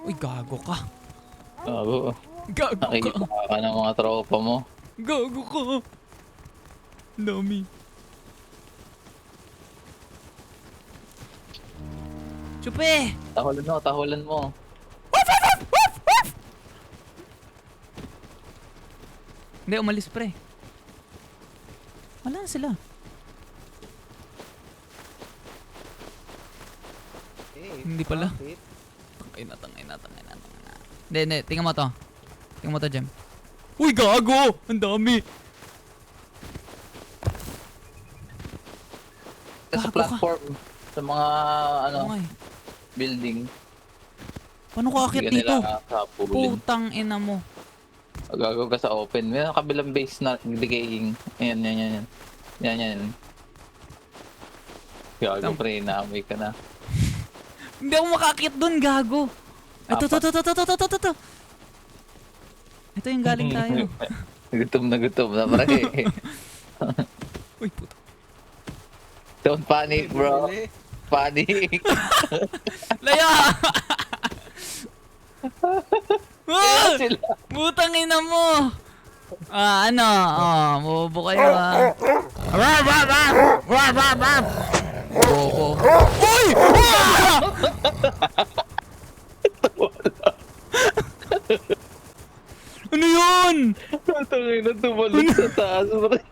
Uy, gago ka. Gago. Gago ka. Nakikita ka ng mga tropa mo. Gago ka. Dami. Chupe! Tahulan mo. Hindi, umalis pre. Wala na sila. Hindi pala. Tangay na. Hindi. Tingnan mo to. Jem. Uy, gago! Ang dami! Sa Gago ka. platform. Sa mga Oo nga eh. building. Paano ko akit Hindi ka dito? nila kapulin. Putang ina mo. Gago ka sa open. May kabilang base na decaying. Yan. Gago pre, naamoy ka na. Hindi ako makakit dun, gago. Ito. Ito yung galing tayo. Gutom na pre. Uy, puto. Don't panic bro. Panic. Laya! Ah! Sila. Butang ina mo! Bobo kayo Bobo. Uy! Ano yun? Tangin na tumalog sa taas pre.